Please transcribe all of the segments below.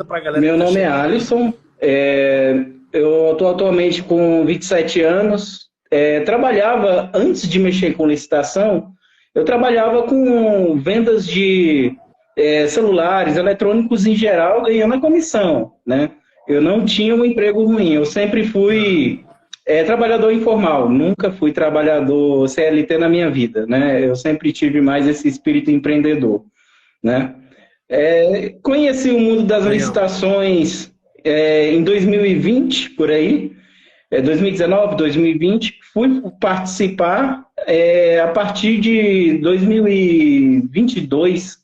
para a galera Meu que tá nome é chegando aí. Alisson, eu estou atualmente com 27 anos. Trabalhava, antes de mexer com licitação, eu trabalhava com vendas de celulares, eletrônicos em geral, ganhando a comissão, né? Eu não tinha um emprego ruim, eu sempre fui trabalhador informal, nunca fui trabalhador CLT na minha vida, né? Eu sempre tive mais esse espírito empreendedor, né? Conheci o mundo das Legal. licitações em 2020, por aí, 2019, 2020. Fui participar a partir de 2022,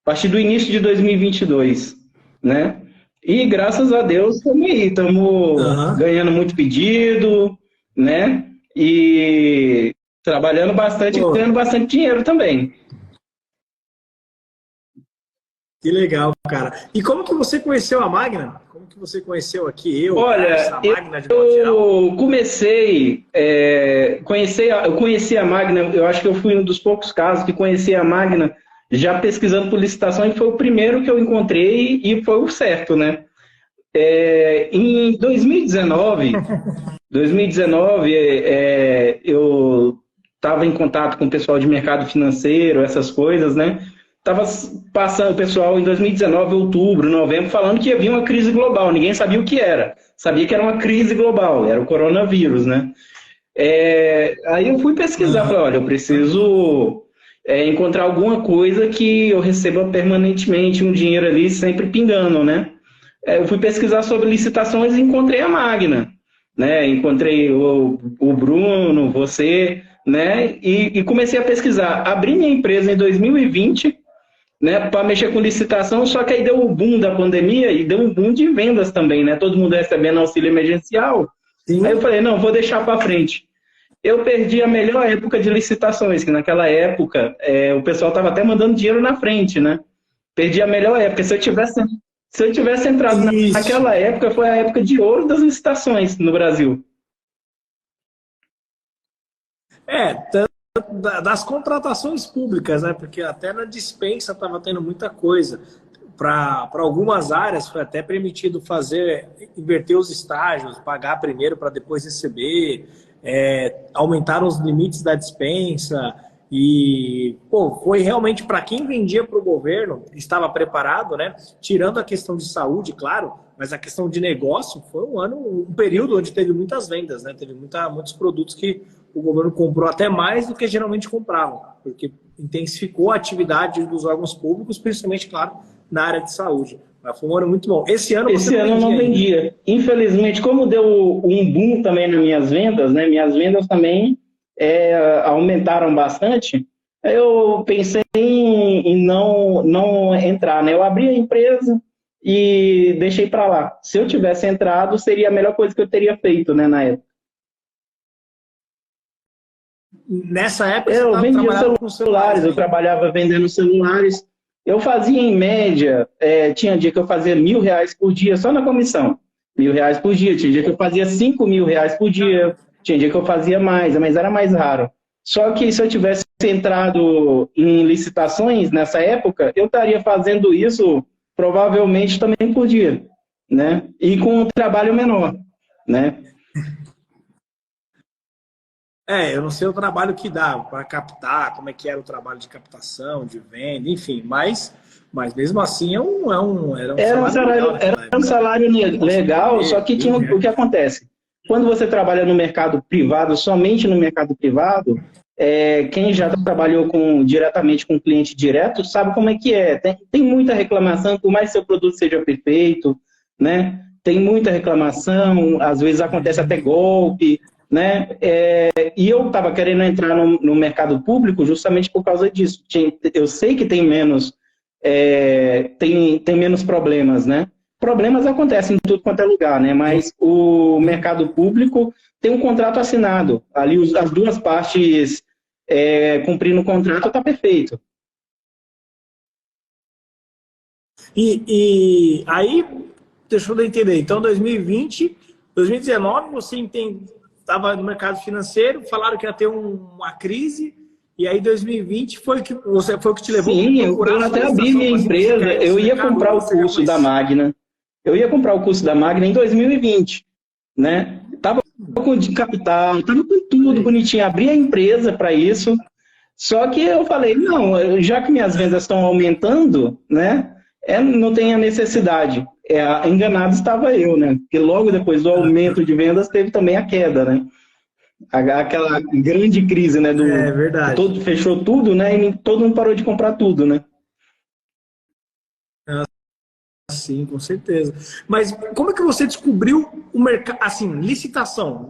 a partir do início de 2022, né? E graças a Deus estamos aí, estamos Aham. ganhando muito pedido, né? E trabalhando bastante e ganhando Pô, bastante dinheiro também. que legal, cara. E como que você conheceu a Magna? Como que você conheceu aqui eu, o Tarso, Olha, a Magna de modo geral? eu comecei, eu conheci a Magna, eu acho que eu fui um dos poucos casos que conheci a Magna já pesquisando por licitação e foi o primeiro que eu encontrei e foi o certo, né? Em 2019, eu estava em contato com o pessoal de mercado financeiro, essas coisas, né? Tava passando o pessoal em 2019, outubro, novembro, falando que havia uma crise global. Ninguém sabia o que era. Sabia que era uma crise global, era o coronavírus, né? Aí eu fui pesquisar, falei, Aham. olha, eu preciso encontrar alguma coisa que eu receba permanentemente um dinheiro ali sempre pingando, né? Eu fui pesquisar sobre licitações e encontrei a Magna, né? Encontrei o Bruno, você, né? E comecei a pesquisar. Abri minha empresa em 2020, né? Para mexer com licitação, só que aí deu o boom da pandemia e deu um boom de vendas também, né? Todo mundo recebendo auxílio emergencial. Aí eu Sim. falei, não, vou deixar para frente. Eu perdi a melhor época de licitações, que naquela época o pessoal estava até mandando dinheiro na frente, né? Perdi a melhor época. Se eu tivesse entrado Isso. naquela época, foi a época de ouro das licitações no Brasil. Tanto das contratações públicas, né? Porque até na dispensa estava tendo muita coisa. Para algumas áreas foi até permitido inverter os estágios, pagar primeiro para depois receber, aumentaram os limites da dispensa e pô, foi realmente para quem vendia para o governo, estava preparado, né? Tirando a questão de saúde, claro, mas a questão de negócio foi um período onde teve muitas vendas, né? Teve muitos produtos que o governo comprou até mais do que geralmente compravam, porque intensificou a atividade dos órgãos públicos, principalmente, claro, na área de saúde. Mas foi um ano muito bom. Esse ano você Esse não ano eu vendia não ainda. vendia. Infelizmente, como deu um boom também nas minhas vendas, né? Minhas vendas também aumentaram bastante. Eu pensei em não entrar, né? Eu abri a empresa e deixei para lá. Se eu tivesse entrado, seria a melhor coisa que eu teria feito, né, na época. Nessa época você Eu vendia trabalhava com celulares celulares, eu ainda. trabalhava vendendo celulares. Eu fazia em média, tinha dia que eu fazia R$ 1.000 por dia só na comissão. R$ 1.000 por dia. Tinha dia que eu fazia R$ 5.000 por dia. Tinha dia que eu fazia mais, mas era mais raro. Só que se eu tivesse entrado em licitações nessa época, eu estaria fazendo isso provavelmente também por dia, né? E com um trabalho menor, né? Eu não sei o trabalho que dá para captar, como é que era o trabalho de captação, de venda, enfim, mas mesmo assim era um Era um salário legal salário, era naquela um época. salário Posso legal, só entender, que mil tinha o que reais. acontece. Quando você trabalha no mercado privado, somente no mercado privado, quem já trabalhou diretamente com cliente direto sabe como é que é. Tem muita reclamação, por mais que seu produto seja perfeito, né? Tem muita reclamação, às vezes acontece até golpe, né? E eu estava querendo entrar no mercado público justamente por causa disso. Eu sei que tem menos problemas, né? Problemas acontecem em tudo quanto é lugar, né? Mas o mercado público tem um contrato assinado. Ali as duas partes cumprindo o contrato está perfeito. E aí, deixa eu entender. Então, 2020, 2019, você estava no mercado financeiro, falaram que ia ter uma crise, e aí 2020 foi o que te levou para Sim, eu procurar a até abri solicitação minha para se você empresa, cair eu nesse ia mercado, comprar ou o você já curso da conhecia? Magna. Eu ia comprar o curso da Magna em 2020, né? Tava com de capital, tava com tudo bonitinho, abri a empresa para isso. Só que eu falei, não, já que minhas vendas estão aumentando, né? Não tem a necessidade. Enganado estava eu, né? Porque logo depois do aumento de vendas teve também a queda, né? Aquela grande crise, né? É verdade. Fechou tudo, né? E todo mundo parou de comprar tudo, né? Sim, com certeza. Mas como é que você descobriu o mercado, assim, licitação?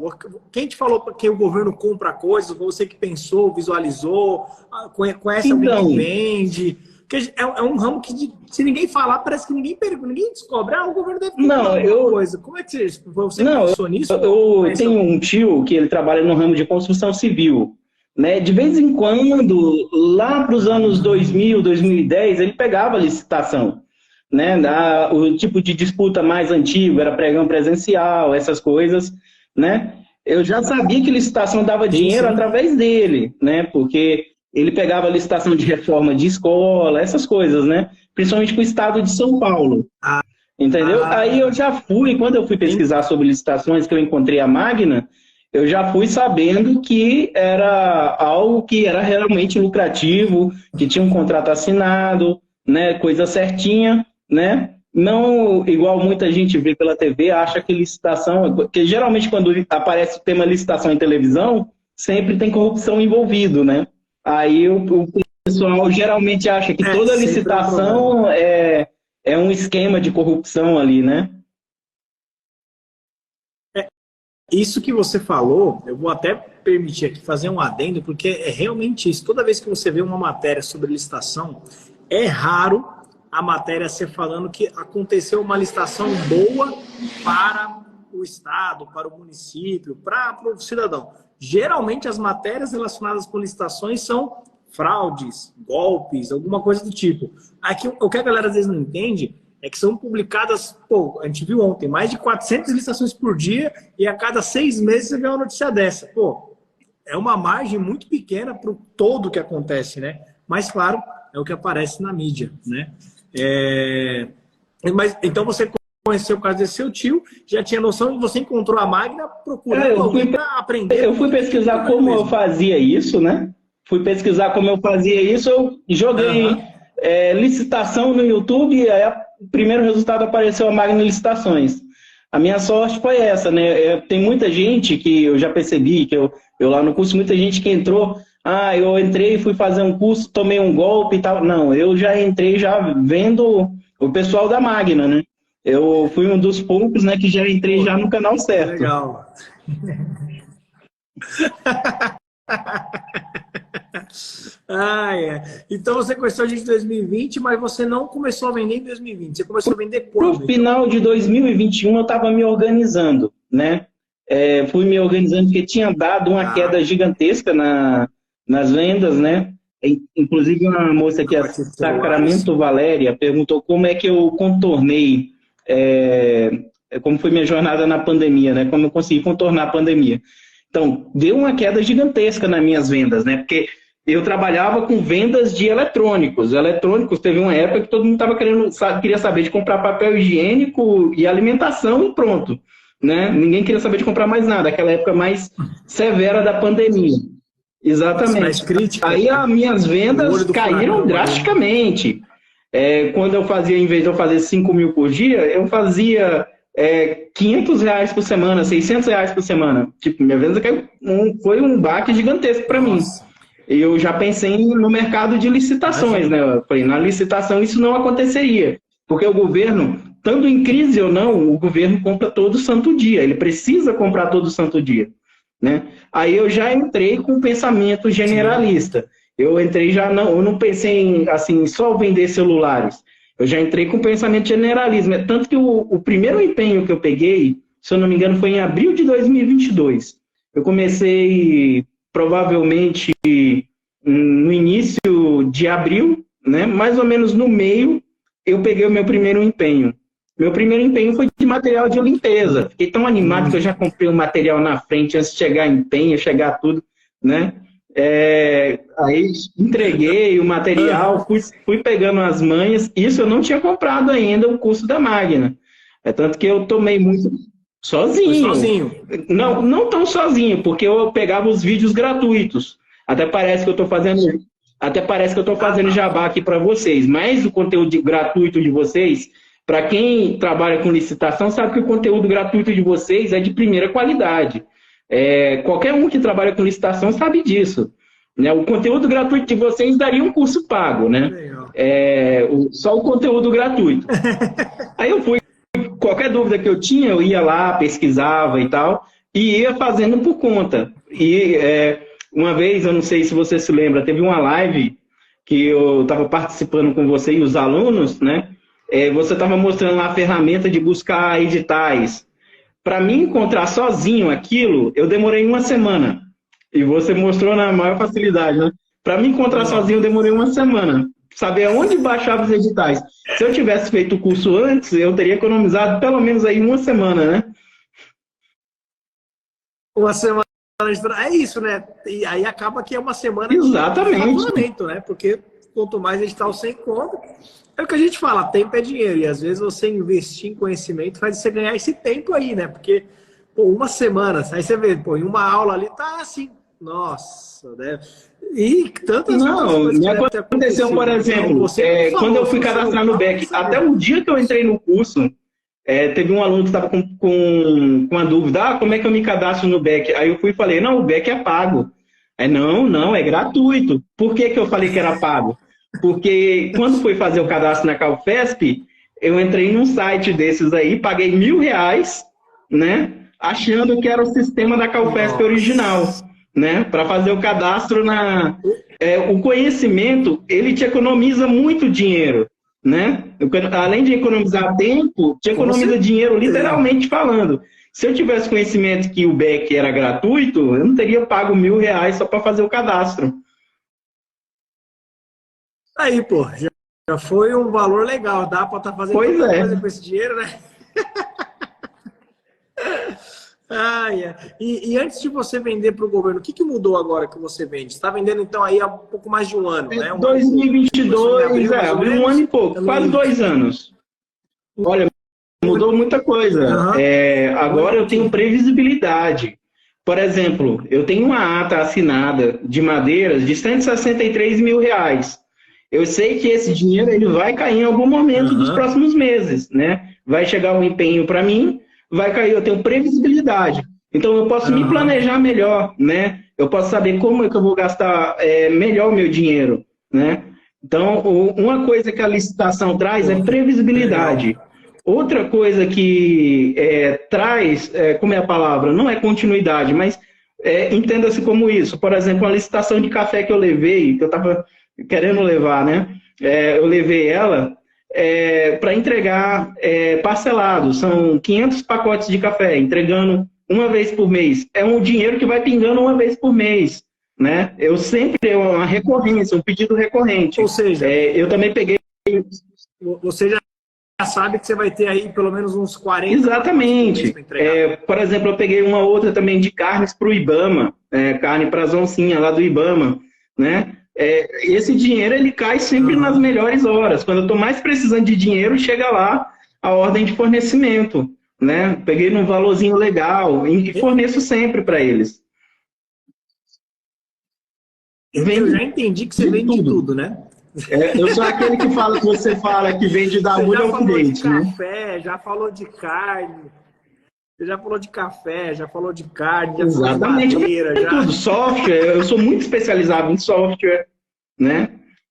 Quem te falou que o governo compra coisas? Você que pensou, visualizou, conhece alguém que Então, vende? Porque é um ramo que, se ninguém falar, parece que ninguém pergunta, ninguém descobre. Ah, o governo deve comprar não, alguma coisa. Como é que você não, pensou nisso? eu Conhece tenho um tio que ele trabalha no ramo de construção civil, né? De vez em quando, lá para os anos 2000, 2010, ele pegava licitação, né? O tipo de disputa mais antigo era pregão presencial, essas coisas, né? Eu já sabia que licitação dava Sim, dinheiro sim. através dele, né? Porque ele pegava licitação de reforma de escola, essas coisas, né? Principalmente para o estado de São Paulo. Entendeu? Aí eu Ah, já fui, quando eu fui pesquisar sobre licitações, que eu encontrei a Magna, eu já fui sabendo que era algo que era realmente lucrativo, que tinha um contrato assinado, né, coisa certinha, né? Não igual muita gente vê pela TV, acha que licitação, porque geralmente quando aparece o tema licitação em televisão, sempre tem corrupção envolvido, né? Aí o pessoal geralmente acha que toda sempre é um problema. licitação é um esquema de corrupção ali, né? Isso que você falou, eu vou até permitir aqui fazer um adendo, porque é realmente isso. Toda vez que você vê uma matéria sobre licitação, é raro a matéria ser falando que aconteceu uma licitação boa para o Estado, para o município, para o cidadão. Geralmente as matérias relacionadas com licitações são fraudes, golpes, alguma coisa do tipo. Aqui, o que a galera às vezes não entende é que são publicadas, pô, a gente viu ontem, mais de 400 licitações por dia e a cada 6 meses você vê uma notícia dessa. Pô, é uma margem muito pequena para o todo que acontece, né? Mas, claro, é o que aparece na mídia, né? Mas, então você conheceu o caso desse seu tio, já tinha noção e você encontrou a Magna procurando alguém para aprender Eu com fui o pesquisar governo como eu mesmo. fazia isso, né? Fui pesquisar como eu fazia isso, eu joguei Aham. licitação no YouTube, e aí o primeiro resultado apareceu a Magna Licitações. A minha sorte foi essa, né? Tem muita gente que eu já percebi, que eu lá no curso, muita gente que entrou, eu entrei, fui fazer um curso, tomei um golpe e tal. Não, eu já entrei já vendo o pessoal da Magna, né? Eu fui um dos poucos, né, que já entrei Pô, já no canal que certo. legal. Ah, é. Então você começou a gente em 2020, mas você não começou a vender em 2020. Você começou a vender Para o quando, então? final de 2021, eu estava me organizando, né? Fui me organizando porque tinha dado uma Tá. queda gigantesca nas vendas, né? Inclusive, uma moça Na aqui, a parte de celulares. Sacramento Valéria, perguntou como é que eu contornei, como foi minha jornada na pandemia, né? Como eu consegui contornar a pandemia. Então, deu uma queda gigantesca nas minhas vendas, né? Porque eu trabalhava com vendas de eletrônicos. Eletrônicos, teve uma época que todo mundo queria saber de comprar papel higiênico e alimentação e pronto, né? Ninguém queria saber de comprar mais nada, aquela época mais severa da pandemia. Mais Exatamente. crítica, Aí as minhas no vendas olho do caíram furacão ali, né? drasticamente. Quando eu fazia, em vez de eu fazer 5 mil por dia, eu fazia R$ 500 por semana, R$ 600 por semana. Tipo, minha venda caiu, foi um baque gigantesco para mim. Nossa, Eu já pensei no mercado de licitações, né? imagino. Eu falei, na licitação isso não aconteceria, porque o governo, tanto em crise ou não, o governo compra todo santo dia, ele precisa comprar todo santo dia, né? Aí eu já entrei com um pensamento Sim. generalista. Eu não pensei em assim só vender celulares. Eu já entrei com pensamento generalista, tanto que o primeiro empenho que eu peguei, se eu não me engano, foi em abril de 2022. Eu comecei provavelmente no início de abril, né? Mais ou menos no meio, eu peguei o meu primeiro empenho. Meu primeiro empenho foi de material de limpeza. Fiquei tão animado que eu já comprei o material na frente antes de chegar empenho, chegar tudo, né? Aí entreguei o material, Aham. fui pegando as manhas. Isso eu não tinha comprado ainda o curso da Magna. É tanto que eu tomei muito Foi sozinho. sozinho. Não, não tão sozinho, porque eu pegava os vídeos gratuitos. Até parece que eu estou fazendo, até parece que eu estou Ah, fazendo tá. jabá aqui para vocês. Mas o conteúdo gratuito de vocês, para quem trabalha com licitação, sabe que o conteúdo gratuito de vocês é de primeira qualidade. Qualquer um que trabalha com licitação sabe disso. Né? O conteúdo gratuito de vocês daria um curso pago, né? Legal. Só o conteúdo gratuito. Aí eu fui, qualquer dúvida que eu tinha, eu ia lá, pesquisava e tal, e ia fazendo por conta. Uma vez, eu não sei se você se lembra, teve uma live que eu estava participando com você e os alunos, né? Você estava mostrando lá a ferramenta de buscar editais. Para mim encontrar sozinho aquilo, eu demorei uma semana. E você mostrou na maior facilidade, né? Para mim encontrar sozinho, eu demorei uma semana. Saber onde baixava os editais. Se eu tivesse feito o curso antes, eu teria economizado pelo menos aí uma semana, né? Uma semana é isso, né? E aí acaba que é uma semana de Exatamente. faturamento, né? Porque quanto mais edital você encontra, é o que a gente fala, tempo é dinheiro. E às vezes você investir em conhecimento faz você ganhar esse tempo aí, né? Porque, pô, uma semana, aí você vê, pô, em uma aula ali tá assim, nossa, né? E tantas outras Não, coisas que me devem ter aconteceu, acontecido. por Então, exemplo, você não falou, quando eu fui se você não cadastrar no fala, não BEC, sabe. até o dia que eu entrei no curso, teve um aluno que estava com uma dúvida, como é que eu me cadastro no BEC? Aí eu fui e falei, não, o BEC é pago. Não, é gratuito. Por que eu falei que era pago? Porque quando fui fazer o cadastro na CalFesp, eu entrei num site desses aí, paguei R$ 1.000, né? Achando que era o sistema da CalFesp original, Nossa. né? Para fazer o cadastro o conhecimento, ele te economiza muito dinheiro, né? Além de economizar tempo, te Com economiza dinheiro certeza. literalmente falando. Se eu tivesse conhecimento que o BEC era gratuito, eu não teria pago R$ 1.000 só para fazer o cadastro. Aí, pô, já foi um valor legal. Dá para estar fazendo Pois tanta é. coisa com esse dinheiro, né? E antes de você vender para o governo, o que mudou agora que você vende? Você está vendendo, então, aí há um pouco mais de um ano, né? Um ano e pouco. Começou em 2022, abril, mais ou abriu um ano menos. e pouco, quase 2 anos. Olha, mudou muita coisa. Aham. Agora eu tenho previsibilidade. Por exemplo, eu tenho uma ata assinada de madeiras de R$ 163.000. Eu sei que esse dinheiro ele vai cair em algum momento dos Aham. próximos meses, né? Vai chegar um empenho para mim, vai cair, eu tenho previsibilidade. Então eu posso me Aham. planejar melhor, né? Eu posso saber como é que eu vou gastar melhor o meu dinheiro, né? Então, uma coisa que a licitação traz é Pô, legal. previsibilidade. Outra coisa que traz, como é a palavra? Não é continuidade, mas entenda-se como isso. Por exemplo, a licitação de café que eu levei, que eu estava querendo levar, né? Eu levei ela para entregar parcelado. São 500 pacotes de café, entregando uma vez por mês. É um dinheiro que vai pingando uma vez por mês, né? Eu sempre tenho uma recorrência, um pedido recorrente. Ou seja, Eu também peguei. você já sabe que você vai ter aí pelo menos uns 40 pacotes por mês Exatamente. para entregar. Por exemplo, eu peguei uma outra também de carnes para o IBAMA, carne para as oncinhas lá do IBAMA, né? Esse dinheiro ele cai sempre nas Aham. melhores horas. Quando eu estou mais precisando de dinheiro, chega lá a ordem de fornecimento, né? Peguei num valorzinho legal e forneço sempre para eles. Eu já Vende entendi que você de vende tudo. tudo, né? Eu sou aquele que fala que você fala que vende da Você agulha já ao falou de foguete, né? café, já falou de carne, você já falou de café, já falou de carne, já falou de Exatamente, madeira, é já. tudo. Software, eu sou muito especializado em software, né?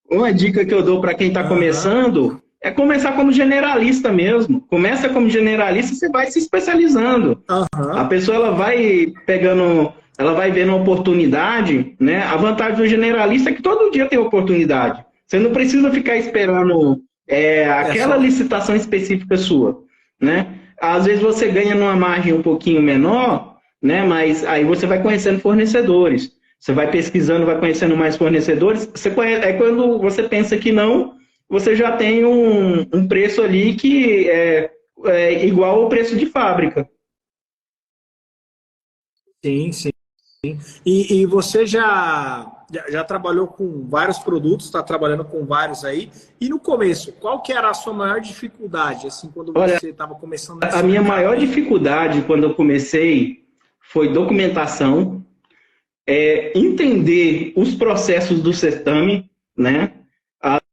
Uma dica que eu dou para quem está Aham. começando é começar como generalista mesmo. Começa como generalista, você vai se especializando. A Aham. pessoa ela vai pegando, ela vai vendo uma oportunidade, né? A vantagem do generalista é que todo dia tem oportunidade. Você não precisa ficar esperando É aquela só. licitação específica sua, né? Às vezes você ganha numa margem um pouquinho menor, né? Mas aí você vai conhecendo fornecedores. Você vai pesquisando, vai conhecendo mais fornecedores. Quando você pensa que não, você já tem um preço ali que é igual ao preço de fábrica. Sim, sim. E você já. já trabalhou com vários produtos, está trabalhando com vários aí. E no começo, qual que era a sua maior dificuldade, assim, quando você estava começando? A minha maior dificuldade quando eu comecei foi documentação, entender os processos do certame, né?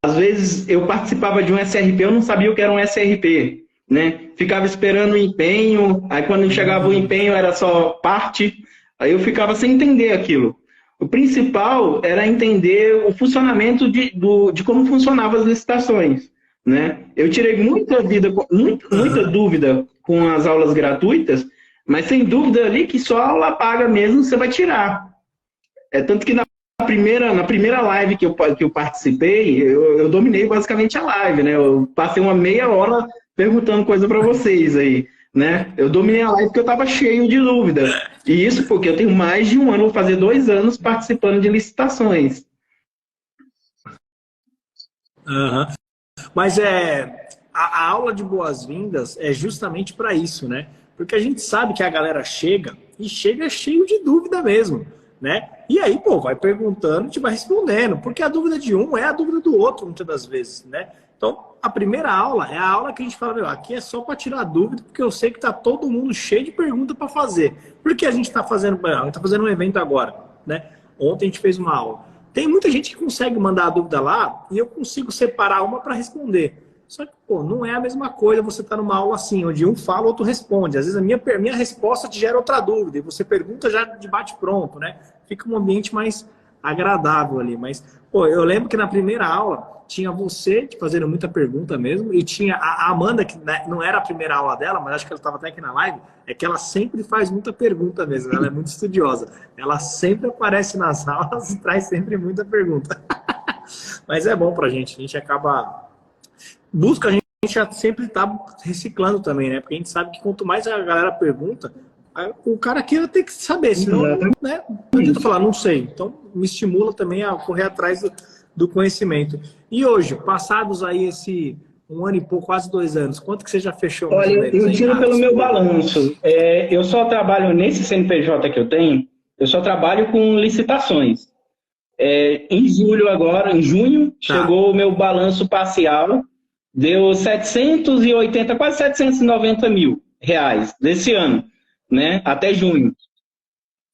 Às vezes eu participava de um SRP, eu não sabia o que era um SRP, né? Ficava esperando o empenho, aí quando chegava o empenho era só parte, aí eu ficava sem entender aquilo. O principal era entender o funcionamento de como funcionavam as licitações, né? Eu tirei muita dúvida com as aulas gratuitas, mas sem dúvida ali que só aula paga mesmo você vai tirar. Tanto que na primeira live que eu participei, eu dominei basicamente a live, né? Eu passei uma meia hora perguntando coisa para vocês aí, né? Eu dominei a live porque eu estava cheio de dúvida. E isso porque eu tenho mais de um ano, vou fazer 2 anos participando de licitações. Uhum. Mas a aula de boas-vindas é justamente para isso, né? Porque a gente sabe que a galera chega e chega cheio de dúvida mesmo, né? E aí, pô, vai perguntando e te vai respondendo, porque a dúvida de um é a dúvida do outro, muitas das vezes, né? Então, a primeira aula é a aula que a gente fala, meu, aqui é só para tirar dúvida, porque eu sei que tá todo mundo cheio de pergunta para fazer. Por que a gente está fazendo? A gente está fazendo um evento agora, né? Ontem a gente fez uma aula. Tem muita gente que consegue mandar a dúvida lá e eu consigo separar uma para responder. Só que, pô, não é a mesma coisa você estar numa aula assim, onde um fala, o outro responde. Às vezes a minha resposta te gera outra dúvida e você pergunta já de bate pronto, né? Fica um ambiente mais agradável ali. Mas, pô, eu lembro que na primeira aula tinha você te fazendo muita pergunta mesmo e tinha a Amanda, que não era a primeira aula dela, mas acho que ela estava até aqui na live, é que ela sempre faz muita pergunta mesmo, ela é muito estudiosa. Ela sempre aparece nas aulas e traz sempre muita pergunta. Mas é bom pra gente, a gente acaba... Busca, a gente já sempre tá reciclando também, né? Porque a gente sabe que quanto mais a galera pergunta, o cara aqui vai ter que saber, senão, né? Não adianta falar, não sei. Então, me estimula também a correr atrás do conhecimento. E hoje, passados aí esse 1 ano e pouco, quase 2 anos, quanto que você já fechou? Olha, eu tiro pelo meu balanço. Eu só trabalho nesse CNPJ que eu tenho, eu só trabalho com licitações. Em julho agora, em junho, chegou o meu balanço parcial, deu 780, quase 790 mil reais desse ano, né? Até junho.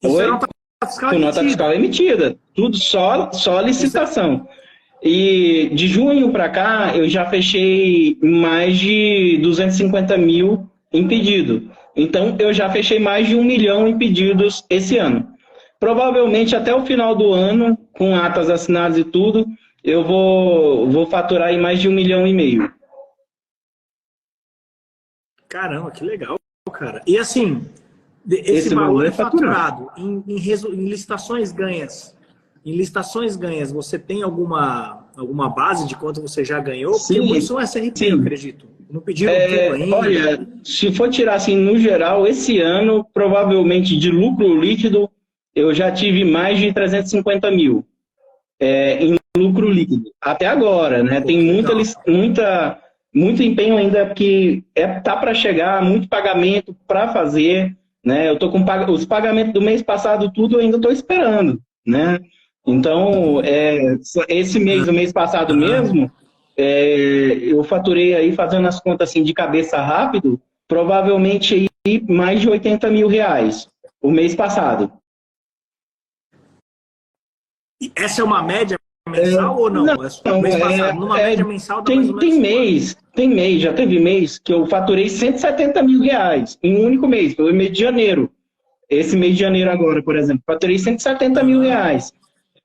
Isso é nota fiscal com nota fiscal emitida. Tudo só licitação. E de junho para cá, eu já fechei mais de 250 mil em pedido. Então, eu já fechei mais de 1 milhão em pedidos esse ano. Provavelmente, até o final do ano, com atas assinadas e tudo, eu vou faturar em mais de 1,5 milhão. Caramba, que legal, cara. E assim, esse valor é faturado em licitações ganhas. Em licitações ganhas, você tem alguma base de quanto você já ganhou? Porque muitos são SRP, eu acredito. Não pediram tudo ainda. Olha, se for tirar assim, no geral, esse ano, provavelmente de lucro líquido, eu já tive mais de 350 mil em lucro líquido. Até agora, né? Tem muito empenho ainda que tá para chegar, muito pagamento para fazer, né? Eu tô com os pagamentos do mês passado, tudo eu ainda estou esperando, né? Então, esse mês, o mês passado mesmo, eu faturei aí, fazendo as contas assim de cabeça rápido, provavelmente aí mais de 80 mil reais o mês passado. E essa é uma média mensal ou não? Mês passado, numa média mensal dá mais ou menos tem mês, já teve mês que eu faturei 170 mil reais em um único mês, foi o mês de janeiro. Esse mês de janeiro agora, por exemplo, faturei 170 mil reais.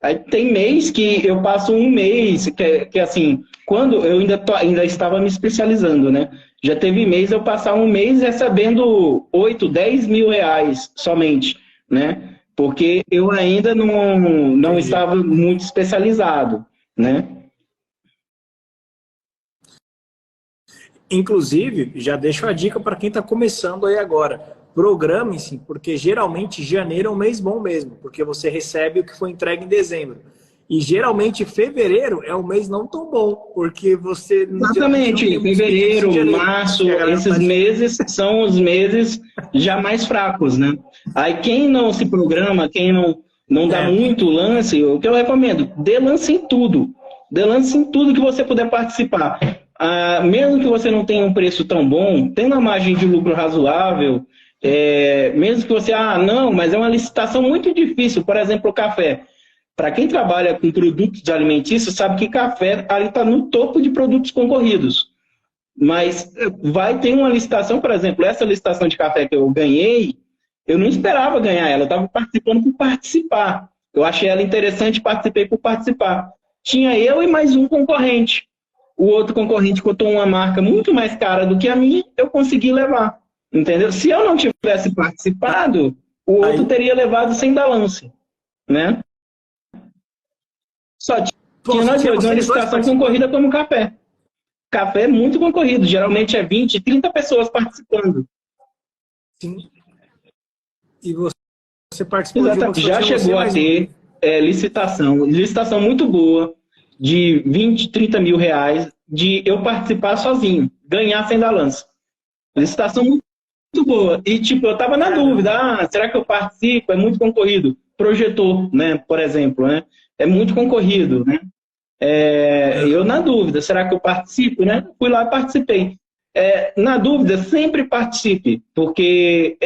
Aí tem mês que eu passo um mês, que assim, quando eu ainda estava me especializando, né? Já teve mês eu passar um mês recebendo 8, 10 mil reais somente, né? Porque eu ainda não estava muito especializado, né? Inclusive, já deixo a dica para quem está começando aí agora. Programe-se, porque geralmente janeiro é um mês bom mesmo, porque você recebe o que foi entregue em dezembro. E geralmente fevereiro é um mês não tão bom, porque você... Exatamente, fevereiro, março, esses meses são os meses já mais fracos, né? Aí quem não se programa, quem não dá muito lance, o que eu recomendo, dê lance em tudo. Dê lance em tudo que você puder participar. Mesmo que você não tenha um preço tão bom, tem uma margem de lucro razoável, mesmo que você, não, mas é uma licitação muito difícil, por exemplo, o café. Para quem trabalha com produtos de alimentícios, sabe que café ali está no topo de produtos concorridos. Mas vai ter uma licitação, por exemplo, essa licitação de café que eu ganhei, eu não esperava ganhar ela, eu estava participando por participar. Eu achei ela interessante, participei por participar. Tinha eu e mais um concorrente. O outro concorrente cotou uma marca muito mais cara do que a minha, eu consegui levar. Entendeu? Se eu não tivesse participado, o outro teria levado sem dar lance. Né? Só tinha nós dois, uma licitação concorrida como café. Café é muito concorrido, geralmente é 20, 30 pessoas participando. Sim. E você participou Exatamente. Já chegou a ter licitação muito boa, de 20, 30 mil reais, de eu participar sozinho, ganhar sem dar lance. Licitação muito boa. E, tipo, eu tava na dúvida, será que eu participo? É muito concorrido. Projetor, né, por exemplo, né? É muito concorrido, né? Eu na dúvida, será que eu participo, né? Fui lá e participei. Na dúvida, sempre participe, porque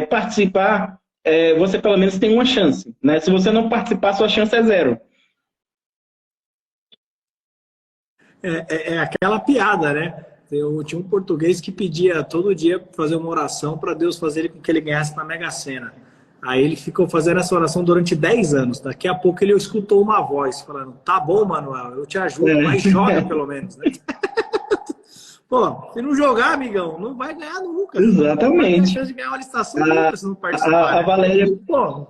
participar, você pelo menos tem uma chance, né? Se você não participar, sua chance é zero. É aquela piada, né? Eu tinha um português que pedia todo dia fazer uma oração para Deus fazer com que ele ganhasse na Mega Sena. Aí ele ficou fazendo essa oração durante 10 anos. Daqui a pouco ele escutou uma voz falando: tá bom, Manuel, eu te ajudo, mas joga pelo menos, né? Pô, se não jogar, amigão, não vai ganhar nunca. Exatamente. Não vai ter chance de ganhar uma licitação nunca se não participar. A Valéria, pô,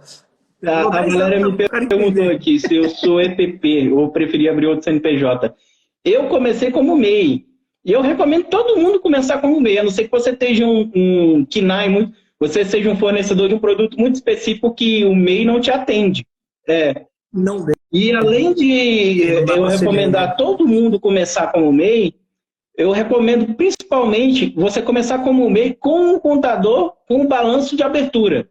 a Valéria me perguntou aqui se eu sou EPP ou preferia abrir outro CNPJ. Eu comecei como MEI. E eu recomendo todo mundo começar como MEI. A não ser que você esteja um KNAI muito... Você seja um fornecedor de um produto muito específico que o MEI não te atende. Não deu. E além de eu recomendar todo mundo começar como MEI, eu recomendo principalmente você começar como MEI com um contador com um balanço de abertura.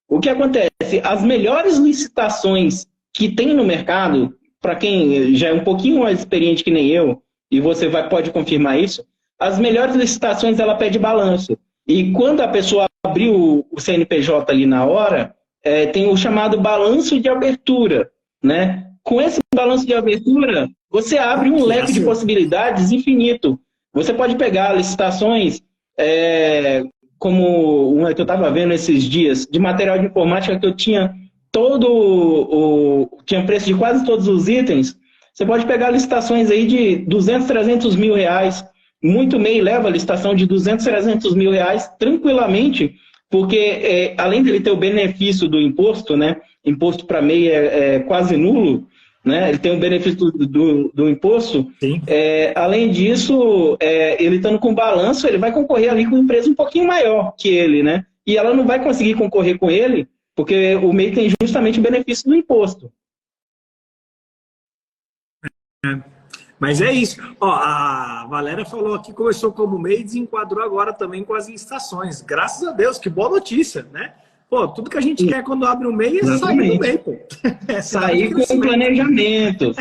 O que acontece? As melhores licitações que tem no mercado, para quem já é um pouquinho mais experiente que nem eu, e você pode confirmar isso, as melhores licitações ela pede balanço. E quando a pessoa abriu o CNPJ ali na hora, tem o chamado balanço de abertura, né? Com esse balanço de abertura, você abre um leque de possibilidades infinito. Você pode pegar licitações, como uma que eu estava vendo esses dias, de material de informática que eu tinha tinha preço de quase todos os itens. Você pode pegar licitações aí de 200, 300 mil reais. Muito MEI leva a licitação de 200, 300 mil reais tranquilamente, porque além dele ter o benefício do imposto, né? Imposto para MEI é quase nulo, né? Ele tem o benefício do imposto. Além disso, ele estando com balanço, ele vai concorrer ali com uma empresa um pouquinho maior que ele, né? E ela não vai conseguir concorrer com ele, porque o MEI tem justamente o benefício do imposto. Mas é isso. Ó, a Valéria falou aqui, começou como MEI e desenquadrou agora também com as licitações. Graças a Deus, que boa notícia, né? Pô, tudo que a gente quer quando abre um MEI é sair do MEI, pô. Sair com planejamento,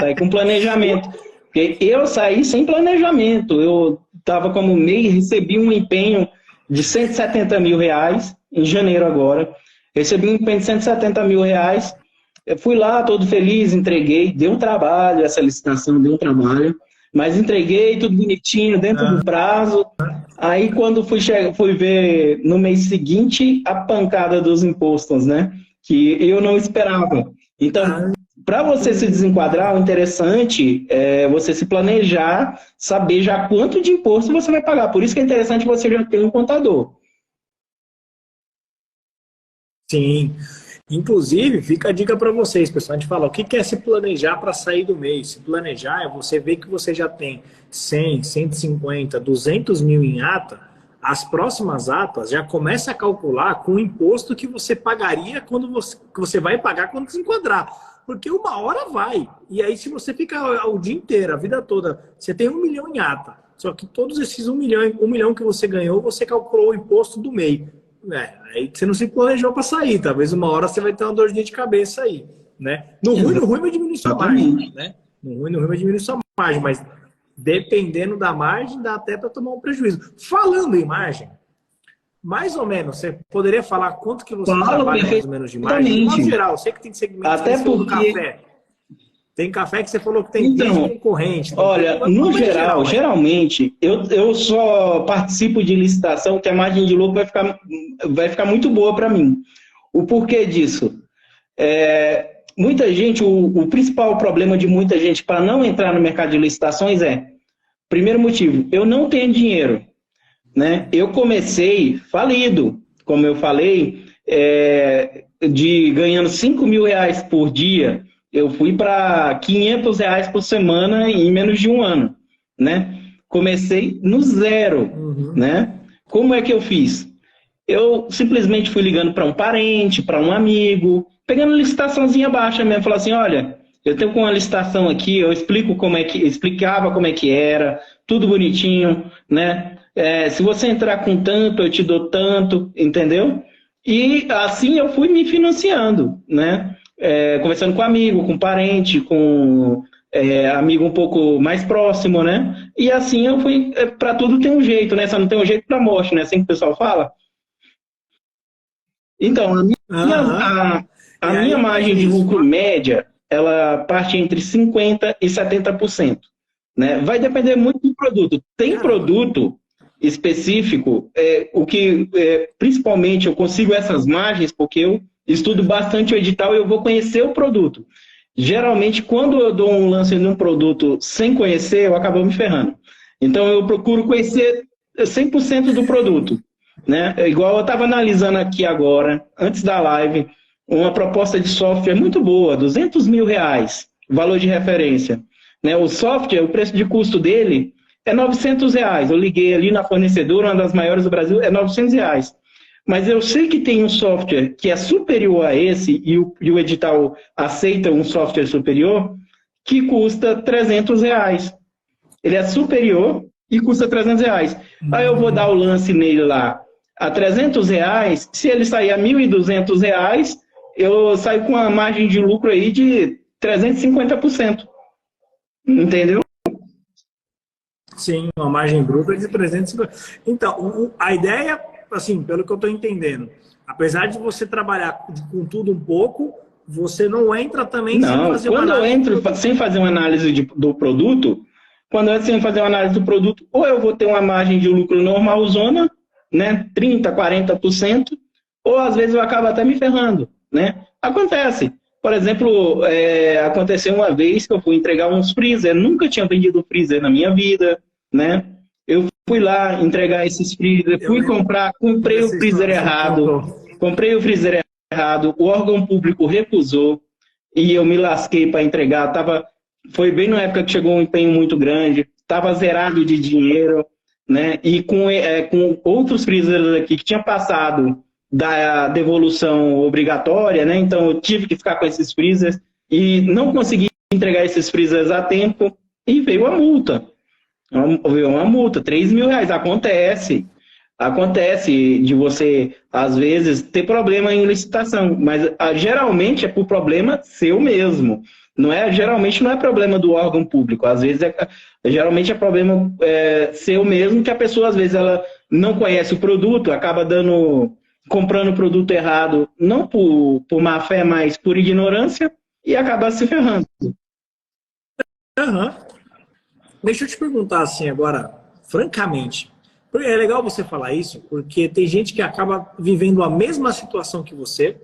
Porque eu saí sem planejamento. Eu estava como MEI, recebi um empenho de 170 mil reais, em janeiro agora. Recebi um empenho de 170 mil reais. Eu fui lá todo feliz, entreguei, deu um trabalho, essa licitação deu um trabalho, mas entreguei tudo bonitinho, dentro do prazo. Aí quando fui ver no mês seguinte a pancada dos impostos, né? Que eu não esperava. Então, para você se desenquadrar, o interessante é você se planejar, saber já quanto de imposto você vai pagar. Por isso que é interessante você já ter um contador. Sim. Inclusive, fica a dica para vocês, pessoal. A gente fala, o que é se planejar para sair do mês? Se planejar é você ver que você já tem 100, 150, 200 mil em ata, as próximas atas já começa a calcular com o imposto que você pagaria que você vai pagar quando se enquadrar. Porque uma hora vai. E aí, se você ficar o dia inteiro, a vida toda, você tem 1 milhão em ata. Só que todos esses 1 milhão que você ganhou, você calculou o imposto do MEI. Aí você não se planejou para sair. Talvez uma hora você vai ter uma dorzinha de cabeça aí, né? No ruim vai diminuir sua margem, né? No ruim vai diminuir sua margem, mas dependendo da margem, dá até para tomar um prejuízo. Falando em margem, mais ou menos, você poderia falar quanto que você trabalha mais ou menos de margem? No geral, eu sei que tem segmentos até porque do café. Tem café que você falou que tem concorrente. Olha, no geral, geralmente, eu só participo de licitação que a margem de lucro vai ficar muito boa para mim. O porquê disso? Muita gente, o principal problema de muita gente para não entrar no mercado de licitações primeiro motivo, eu não tenho dinheiro, né? Eu comecei falido, como eu falei, ganhando R$5.000 por dia, eu fui para R$500 por semana em menos de um ano, né? Comecei no zero, né? Como é que eu fiz? Eu simplesmente fui ligando para um parente, para um amigo, pegando licitaçãozinha baixa mesmo, falando assim, olha, eu tenho uma licitação aqui, eu explicava como é que era, tudo bonitinho, né? Se você entrar com tanto, eu te dou tanto, entendeu? E assim eu fui me financiando, né? Conversando com amigo, com parente, com amigo um pouco mais próximo, né? E assim eu fui, para tudo tem um jeito, né? Só não tem um jeito para morte, né? Assim que o pessoal fala. Então, a minha margem de lucro média, ela parte entre 50% e 70%. Né? Vai depender muito do produto. Tem produto específico, principalmente eu consigo essas margens porque eu estudo bastante o edital e eu vou conhecer o produto. Geralmente, quando eu dou um lance num produto sem conhecer, eu acabo me ferrando. Então, eu procuro conhecer 100% do produto. Né? Igual eu estava analisando aqui agora, antes da live, uma proposta de software muito boa, R$200 mil, valor de referência. Né? O software, o preço de custo dele é R$900. Eu liguei ali na fornecedora, uma das maiores do Brasil, é R$900. Mas eu sei que tem um software que é superior a esse, e o edital aceita um software superior, que custa R$300. Ele é superior e custa R$300. Aí eu vou dar o lance nele lá a R$300, se ele sair a R$1.200, eu saio com uma margem de lucro aí de 350%. Entendeu? Sim, uma margem bruta de 350%. Então, a ideia, assim, pelo que eu estou entendendo, apesar de você trabalhar com tudo um pouco, você não entra também sem fazer uma análise. Quando eu entro sem fazer uma análise do produto, ou eu vou ter uma margem de lucro normalzona, né, 30%, 40%, ou às vezes eu acabo até me ferrando, né? Acontece. Por exemplo, aconteceu uma vez que eu fui entregar uns freezer, nunca tinha vendido freezer na minha vida, né? Eu fui lá entregar esses freezer, comprei o freezer errado, o órgão público recusou e eu me lasquei para entregar, foi bem na época que chegou um empenho muito grande, estava zerado de dinheiro, né? E com outros freezers aqui que tinha passado da devolução obrigatória, né? Então eu tive que ficar com esses freezers e não consegui entregar esses freezers a tempo e veio a multa. Veio uma multa, R$3 mil. Acontece de você, às vezes, ter problema em licitação, mas geralmente é por problema seu mesmo. Geralmente não é problema do órgão público, às vezes geralmente é problema seu mesmo, que a pessoa às vezes ela não conhece o produto, acaba comprando o produto errado, não por má fé, mas por ignorância, e acaba se ferrando. Deixa eu te perguntar assim agora, francamente, é legal você falar isso, porque tem gente que acaba vivendo a mesma situação que você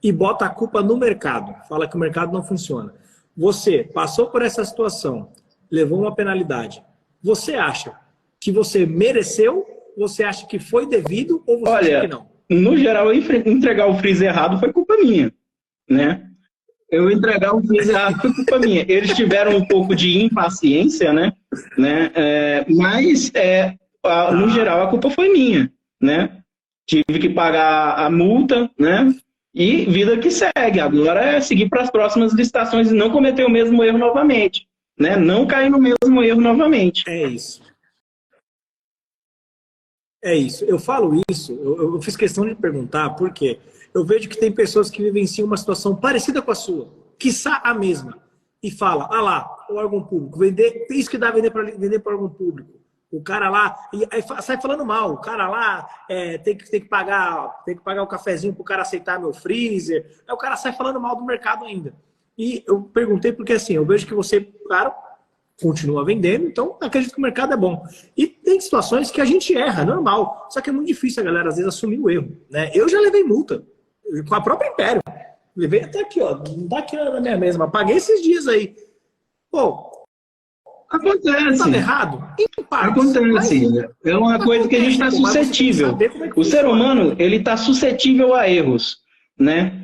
e bota a culpa no mercado, fala que o mercado não funciona. Você passou por essa situação, levou uma penalidade. Você acha que você mereceu? Você acha que foi devido? Ou você acha que não? No geral, entregar o freezer errado foi culpa minha, né? Eu entregar o freezer errado foi culpa minha. Eles tiveram um pouco de impaciência, né? Mas, no geral, a culpa foi minha, né? Tive que pagar a multa, né? E vida que segue. Agora é seguir para as próximas licitações e não cometer o mesmo erro novamente. Né? Não cair no mesmo erro novamente. É isso. É isso. Eu falo isso, eu fiz questão de perguntar, porque eu vejo que tem pessoas que vivenciam uma situação parecida com a sua, quiçá a mesma, e fala, ah lá, o órgão público, vender, isso que dá vender para órgão público. O cara lá, e aí sai falando mal, o cara lá tem que pagar o cafezinho para o cara aceitar meu freezer, aí o cara sai falando mal do mercado ainda. E eu perguntei porque assim, eu vejo que você, claro, continua vendendo, então acredito que o mercado é bom. E tem situações que a gente erra, normal. Só que é muito difícil a galera, às vezes, assumir o erro. Né? Eu já levei multa com a própria Império. Levei até aqui, ó. Não tá aqui na minha mesma. Paguei esses dias aí. Pô, acontece. Tá errado? Acontece. É uma coisa que a gente está suscetível. O ser humano, ele está suscetível a erros, né?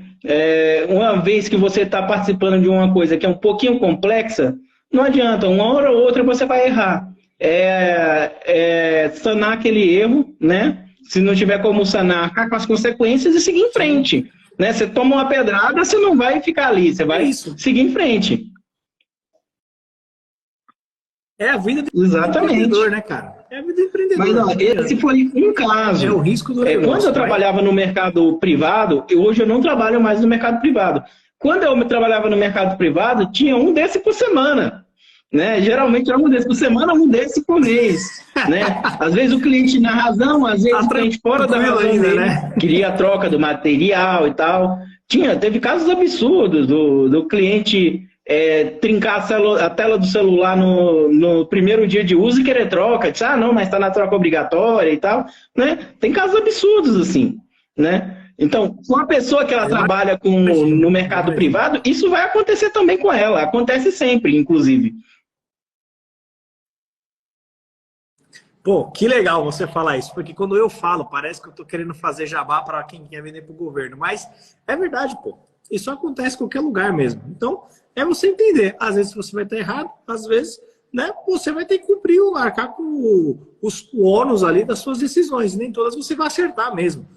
Uma vez que você está participando de uma coisa que é um pouquinho complexa, não adianta, uma hora ou outra você vai errar. Sanar aquele erro, né? Se não tiver como sanar, arcar com as consequências e seguir em frente. Né? Você toma uma pedrada, você não vai ficar ali, você vai seguir em frente. É a vida do empreendedor, né, cara? É a vida do empreendedor. Mas não, esse foi um caso. É o risco do negócio. Quando eu trabalhava no mercado privado, hoje eu não trabalho mais no mercado privado. Quando eu trabalhava no mercado privado, tinha um desse por semana. Né? Geralmente era um desse por semana, um desse por mês. Né? Às vezes o cliente na razão, às vezes o cliente fora da razão ainda, né? Queria a troca do material e tal. Teve casos absurdos do cliente trincar a tela do celular no primeiro dia de uso e querer troca. Diz, não, mas está na troca obrigatória e tal. Né? Tem casos absurdos assim. Né? Então, com a pessoa que ela trabalha no mercado privado, isso vai acontecer também com ela. Acontece sempre, inclusive. Pô, que legal você falar isso, porque quando eu falo, parece que eu tô querendo fazer jabá para quem quer vender para o governo, mas é verdade, pô. Isso acontece em qualquer lugar mesmo. Então, é você entender. Às vezes você vai estar errado, às vezes, né, você vai ter que cumprir, arcar com o ônus ali das suas decisões. Nem todas você vai acertar mesmo.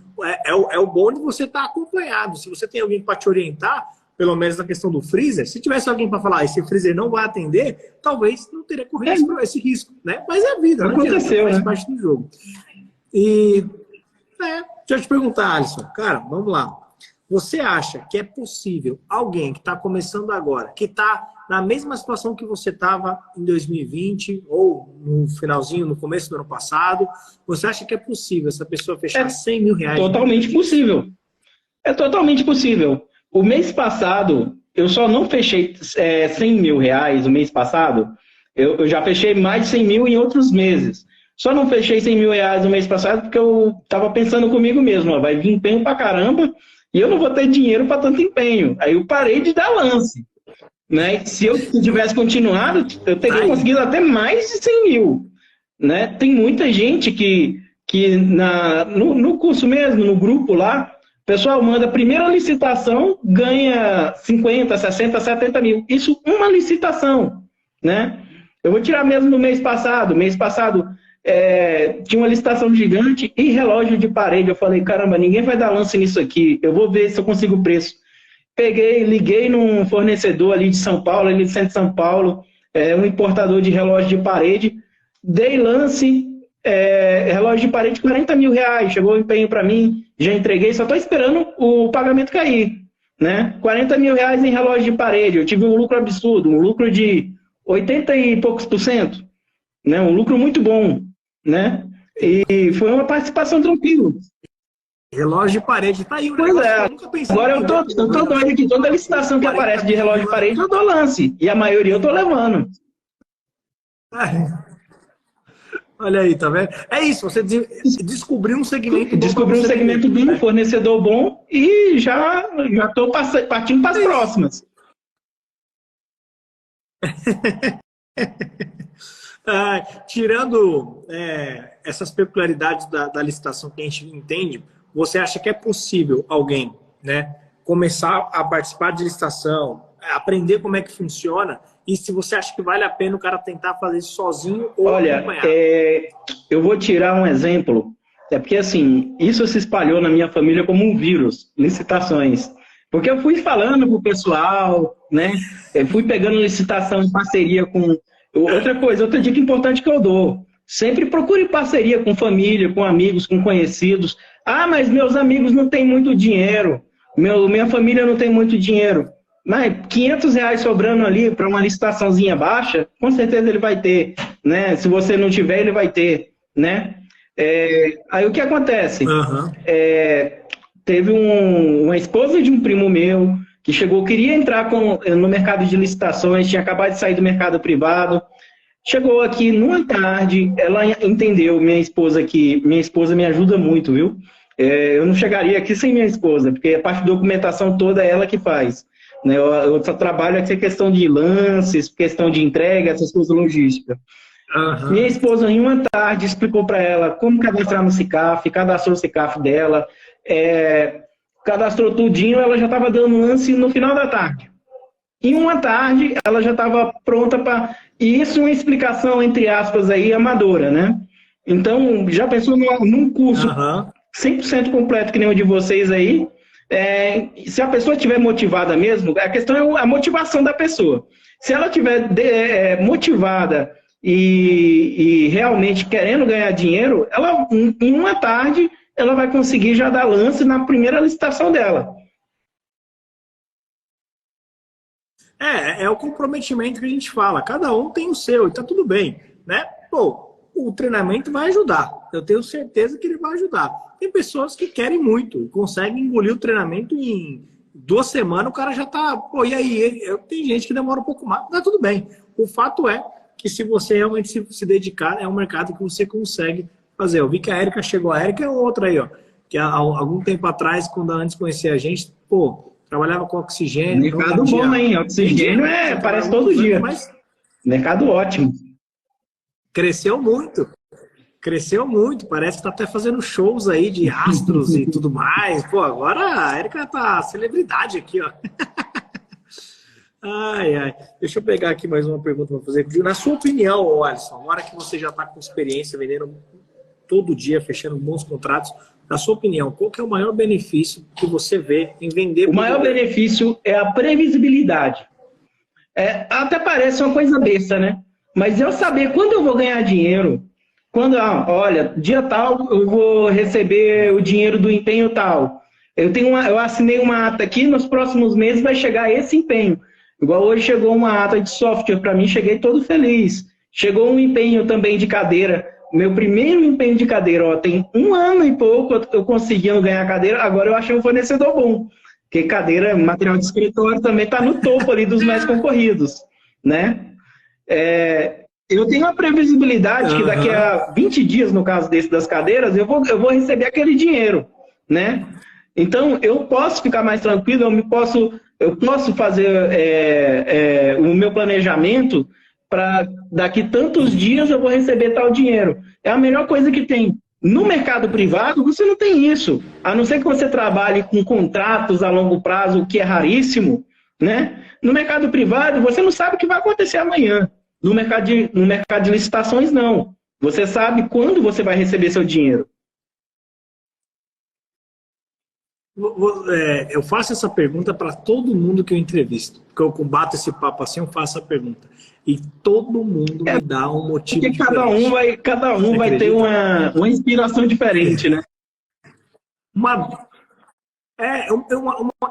É o bom de você estar acompanhado. Se você tem alguém para te orientar, pelo menos na questão do freezer, se tivesse alguém para falar, esse freezer não vai atender, talvez não teria corrido esse risco, né? Mas é a vida, não aconteceu, faz parte do jogo. E deixa eu te perguntar, Alisson, cara, vamos lá. Você acha que é possível alguém que está começando agora, que está na mesma situação que você estava em 2020 ou no finalzinho, no começo do ano passado, você acha que é possível essa pessoa fechar 100 mil reais? Totalmente possível. É totalmente possível. O mês passado, eu só não fechei 100 mil reais o mês passado. Eu já fechei mais de 100 mil em outros meses. Só não fechei 100 mil reais no mês passado porque eu estava pensando comigo mesmo, vai vir empenho pra caramba e eu não vou ter dinheiro para tanto empenho. Aí eu parei de dar lance. Né? Se eu tivesse continuado, eu teria conseguido até mais de 100 mil. Né? Tem muita gente que no curso mesmo, no grupo lá, o pessoal manda a primeira licitação, ganha 50, 60, 70 mil. Isso uma licitação. Né? Eu vou tirar mesmo no mês passado. Mês passado tinha uma licitação gigante e relógio de parede. Eu falei, caramba, ninguém vai dar lance nisso aqui. Eu vou ver se eu consigo o preço. Liguei num fornecedor ali de São Paulo, ali de centro de São Paulo, um importador de relógio de parede. Dei lance, relógio de parede, 40 mil reais. Chegou o empenho para mim, já entreguei, só estou esperando o pagamento cair. Né? 40 mil reais em relógio de parede. Eu tive um lucro absurdo, um lucro de 80 e poucos %. Né? Um lucro muito bom. Né? E foi uma participação tranquila. Relógio de parede, tá aí. Pois é. Agora eu tô doido aqui. Toda licitação que aparece de relógio de parede, eu dou lance. E a maioria eu tô levando. Olha aí, tá vendo? É isso, você descobriu um segmento bom. Descobriu um segmento bom, um fornecedor bom e já tô partindo para as próximas. Tirando essas peculiaridades da licitação que a gente entende, você acha que é possível alguém, né, começar a participar de licitação, aprender como é que funciona, e se você acha que vale a pena o cara tentar fazer isso sozinho ou acompanhar? Eu vou tirar um exemplo, porque assim, isso se espalhou na minha família como um vírus, licitações. Porque eu fui falando com o pessoal, né, fui pegando licitação em parceria com... Outra dica importante que eu dou, Sempre procure parceria com família, com amigos, com conhecidos. Ah, mas meus amigos não têm muito dinheiro, minha família não tem muito dinheiro. Mas R$ 500 sobrando ali para uma licitaçãozinha baixa, com certeza ele vai ter, né? Se você não tiver, ele vai ter, né? Aí o que acontece? Uhum. Teve uma esposa de um primo meu que chegou, queria entrar no mercado de licitações, tinha acabado de sair do mercado privado. Chegou aqui numa tarde, ela entendeu, minha esposa me ajuda muito, viu? Eu não chegaria aqui sem minha esposa, porque a parte de documentação toda é ela que faz. Né? Eu só trabalho aqui questão de lances, questão de entrega, essas coisas logísticas. Uhum. Minha esposa, em uma tarde, explicou para ela como cadastrar no SICAF, cadastrou o SICAF dela, cadastrou tudinho, ela já estava dando lance no final da tarde. Em uma tarde, ela já estava pronta para... E isso é uma explicação, entre aspas, aí, amadora, né? Então, já pensou num curso 100% completo que nem o de vocês aí? Se a pessoa estiver motivada mesmo, a questão é a motivação da pessoa. Se ela estiver motivada e realmente querendo ganhar dinheiro, ela, em uma tarde, ela vai conseguir já dar lance na primeira licitação dela. É o comprometimento que a gente fala. Cada um tem o seu e tá tudo bem, né? Pô, o treinamento vai ajudar. Eu tenho certeza que ele vai ajudar. Tem pessoas que querem muito, conseguem engolir o treinamento em 2 semanas, o cara já tá... Pô, e aí? Tem gente que demora um pouco mais, tá tudo bem. O fato é que se você realmente se dedicar, é um mercado que você consegue fazer. Eu vi que a Érica chegou. A Érica é outra aí, ó. Que há algum tempo atrás, quando antes conhecia a gente, pô... Trabalhava com oxigênio. Mercado bom, hein? Oxigênio parece todo dia. Mas mercado ótimo. Cresceu muito. Cresceu muito. Parece que está até fazendo shows aí de astros e tudo mais. Pô, agora a Érica tá celebridade aqui, ó. Ai. Deixa eu pegar aqui mais uma pergunta para fazer. Na sua opinião, Alisson, agora que você já está com experiência vendendo todo dia, fechando bons contratos, na sua opinião, qual que é o maior benefício que você vê em vender? O maior benefício é a previsibilidade. Até parece uma coisa besta, né? Mas eu saber quando eu vou ganhar dinheiro, olha, dia tal eu vou receber o dinheiro do empenho tal. Eu assinei uma ata aqui, nos próximos meses vai chegar esse empenho. Igual hoje chegou uma ata de software para mim, cheguei todo feliz. Chegou um empenho também de cadeira. Meu primeiro empenho de cadeira, ó, tem 1 ano e pouco eu conseguindo ganhar cadeira, agora eu achei um fornecedor bom. Porque cadeira, material de escritório também está no topo ali dos mais concorridos, né? Eu tenho a previsibilidade que daqui a 20 dias, no caso das cadeiras, eu vou receber aquele dinheiro, né? Então, eu posso ficar mais tranquilo, eu posso fazer o meu planejamento para daqui tantos dias eu vou receber tal dinheiro. É a melhor coisa que tem. No mercado privado, você não tem isso. A não ser que você trabalhe com contratos a longo prazo, o que é raríssimo, né? No mercado privado, você não sabe o que vai acontecer amanhã. No mercado de licitações, não. Você sabe quando você vai receber seu dinheiro. Eu faço essa pergunta para todo mundo que eu entrevisto. Porque eu combato esse papo assim, eu faço a pergunta. E todo mundo me dá um motivo porque diferente. cada um vai ter uma inspiração diferente, né?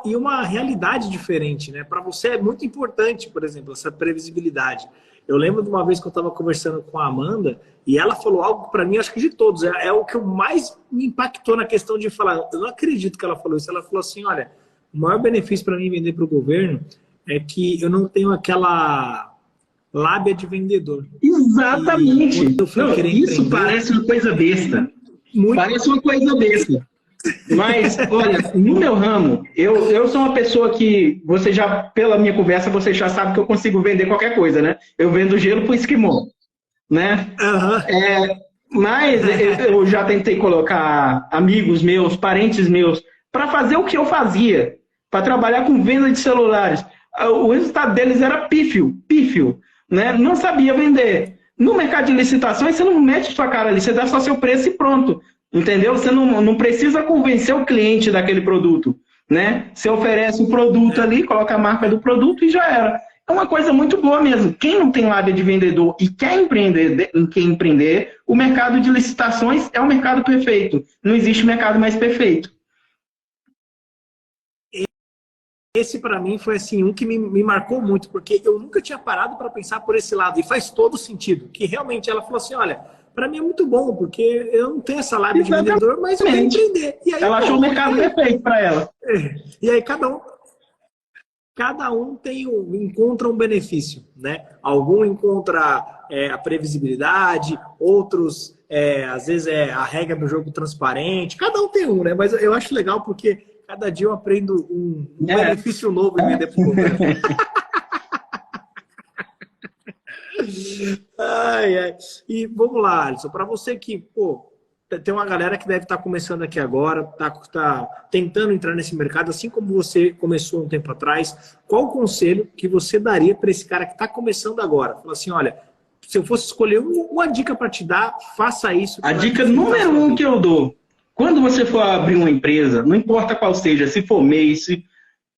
E uma realidade diferente, né? Para você é muito importante, por exemplo, essa previsibilidade. Eu lembro de uma vez que eu estava conversando com a Amanda e ela falou algo para mim, acho que de todos, é o que mais me impactou na questão de falar. Eu não acredito que ela falou isso. Ela falou assim, olha, o maior benefício para mim vender para o governo é que eu não tenho aquela lábia de vendedor. Exatamente. Isso parece uma coisa besta. Parece uma coisa besta. Mas, olha, no meu ramo, eu sou uma pessoa que, você já, pela minha conversa, você já sabe que eu consigo vender qualquer coisa, né? Eu vendo gelo pro esquimó, né? Mas eu já tentei colocar amigos meus, parentes meus, para fazer o que eu fazia, para trabalhar com venda de celulares. O resultado deles era pífio, né? Não sabia vender. No mercado de licitações, você não mete sua cara ali, você dá só seu preço e pronto. Entendeu? Você não precisa convencer o cliente daquele produto, né? Você oferece o produto ali, coloca a marca do produto e já era. uma coisa muito boa mesmo. Quem não tem lábia de vendedor e quer empreender, o mercado de licitações é o mercado perfeito. Não existe mercado mais perfeito. Esse, para mim, foi assim, um que me marcou muito, porque eu nunca tinha parado para pensar por esse lado, e faz todo sentido, que realmente ela falou assim, olha, para mim é muito bom, porque eu não tenho essa lábia de vendedor, mas eu quero empreender. E aí, ela achou o mercado perfeito para ela. E aí cada um encontra um benefício, né? Algum encontra a previsibilidade, outros, às vezes, a regra do jogo transparente, cada um tem um, né? Mas eu acho legal porque cada dia eu aprendo um benefício novo em vender para o governo. Ai, ai. E vamos lá, Alisson, para você que, pô, tem uma galera que deve estar começando aqui agora, tá tentando entrar nesse mercado, assim como você começou um tempo atrás, qual o conselho que você daria para esse cara que está começando agora? Fala assim, olha, se eu fosse escolher uma dica para te dar, faça isso. A dica número 1 que eu dou, quando você for abrir uma empresa, não importa qual seja, se for MEI,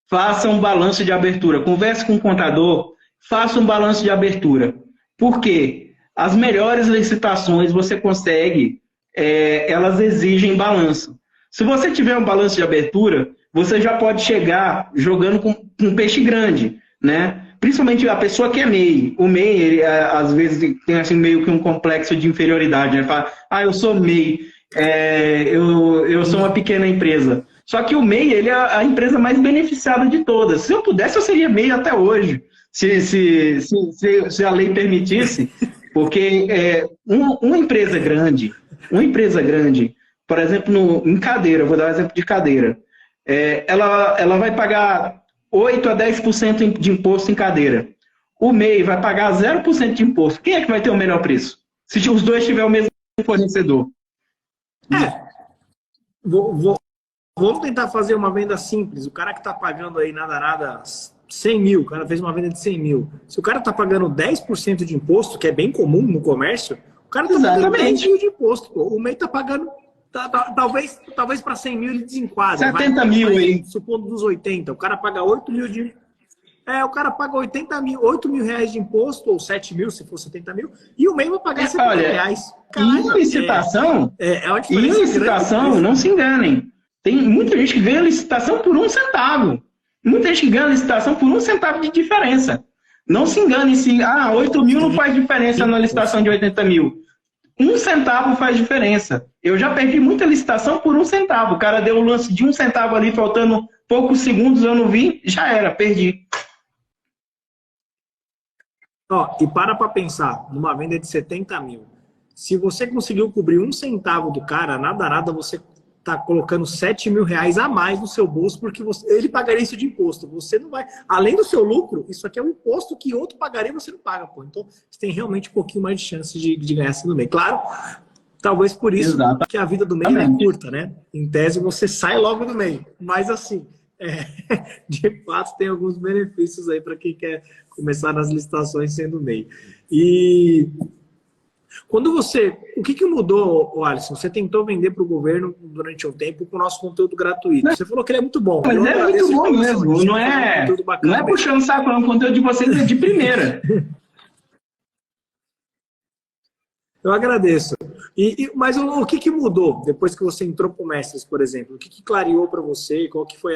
faça um balanço de abertura. Converse com o contador, faça um balanço de abertura. Por quê? As melhores licitações você consegue, elas exigem balanço. Se você tiver um balanço de abertura, você já pode chegar jogando com um peixe grande, né? Principalmente a pessoa que é MEI. O MEI, ele, às vezes, tem assim, meio que um complexo de inferioridade, né? Fala, eu sou MEI, eu sou uma pequena empresa. Só que o MEI, ele é a empresa mais beneficiada de todas. Se eu pudesse, eu seria MEI até hoje, se a lei permitisse, porque uma empresa grande, por exemplo, em cadeira, vou dar um exemplo de cadeira, ela vai pagar 8 a 10% de imposto em cadeira. O MEI vai pagar 0% de imposto. Quem é que vai ter o melhor preço? Se os dois tiverem o mesmo fornecedor. Vamos tentar fazer uma venda simples. O cara que está pagando aí nada 100 mil, o cara fez uma venda de 100 mil. Se o cara está pagando 10% de imposto, que é bem comum no comércio, o cara está pagando 10 mil de imposto. Pô. O MEI está pagando, talvez para 100 mil ele desenquadra. 70 mil aí. Supondo dos 80. O cara paga 8 mil de... o cara paga 8 mil reais de imposto, ou 7 mil, se for 70 mil, e o MEI vai pagar 70 reais. Caralho, em licitação, não se enganem. Tem muita gente que ganha licitação por 1 centavo. Muita gente que ganha licitação por 1 centavo de diferença. Não se engane se 8 mil não faz diferença na licitação de 80 mil. 1 centavo faz diferença. Eu já perdi muita licitação por 1 centavo. O cara deu um lance de 1 centavo ali, faltando poucos segundos, eu não vi, já era, perdi. E para pensar, numa venda de 70 mil, se você conseguiu cobrir 1 centavo do cara, nada você está colocando 7 mil reais a mais no seu bolso, porque ele pagaria isso de imposto. Você não vai, além do seu lucro, isso aqui é um imposto que outro pagaria e você não paga, pô. Então, você tem realmente um pouquinho mais de chance de ganhar assim no MEI. Claro, talvez por isso que a vida do MEI é curta, né? Em tese, você sai logo do MEI. Mas, assim, de fato, tem alguns benefícios aí para quem quer começar nas licitações sendo MEI. E... o que mudou, Alisson? Você tentou vender para o governo durante um tempo com o nosso conteúdo gratuito. Você falou que ele é muito bom. Mas é muito bom mesmo. Não é puxando saco, é um conteúdo de vocês de primeira. Eu agradeço. Mas o que mudou depois que você entrou para o Mestres, por exemplo? O que clareou para você? Qual que foi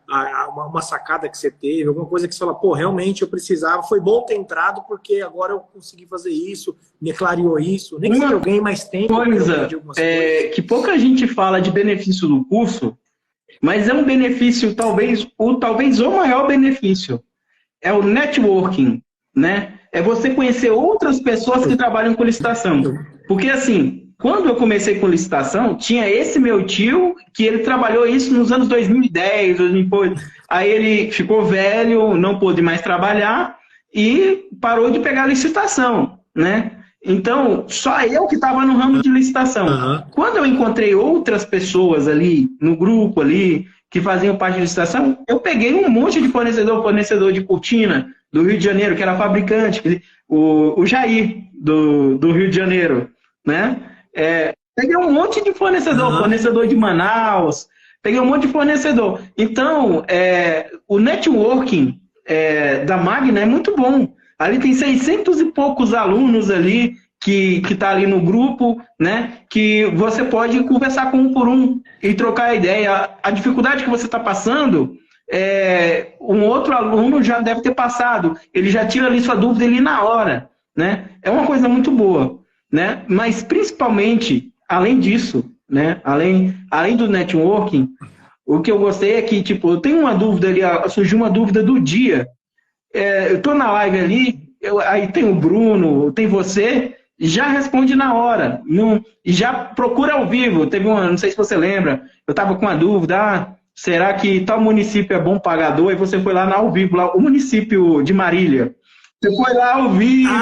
uma sacada que você teve? Alguma coisa que você fala, pô, realmente eu precisava, foi bom ter entrado porque agora eu consegui fazer isso, me clareou isso. Nem que eu ganhe mais tempo. Coisa que pouca gente fala de benefício do curso, mas é um benefício, talvez o maior benefício. É o networking, né? É você conhecer outras pessoas que trabalham com licitação. Porque, assim, quando eu comecei com licitação, tinha esse meu tio, que ele trabalhou isso nos anos 2010, 2008. Aí ele ficou velho, não pôde mais trabalhar e parou de pegar licitação, né? Então, só eu que estava no ramo de licitação. Quando eu encontrei outras pessoas ali, no grupo ali, que faziam parte de licitação, eu peguei um monte de fornecedor de cortina, do Rio de Janeiro, que era fabricante, o Jair, do Rio de Janeiro, né? Peguei um monte de fornecedor de Manaus, peguei um monte de fornecedor. Então, o networking da Magna é muito bom. Ali tem 600 e poucos alunos ali que tá ali no grupo, né? Que você pode conversar com um por um e trocar ideia. A dificuldade que você está passando, um outro aluno já deve ter passado. Ele já tira ali sua dúvida ali na hora, né? É uma coisa muito boa, né? Mas principalmente, além disso, né? Além do networking, o que eu gostei é que, tipo, eu tenho uma dúvida ali, surgiu uma dúvida do dia. Eu tô na live ali, aí tem o Bruno, tem você, já responde na hora, já procura ao vivo. Teve não sei se você lembra, eu tava com uma dúvida, será que tal município é bom pagador? E você foi lá ao vivo, lá, o município de Marília. Você foi lá ao vivo,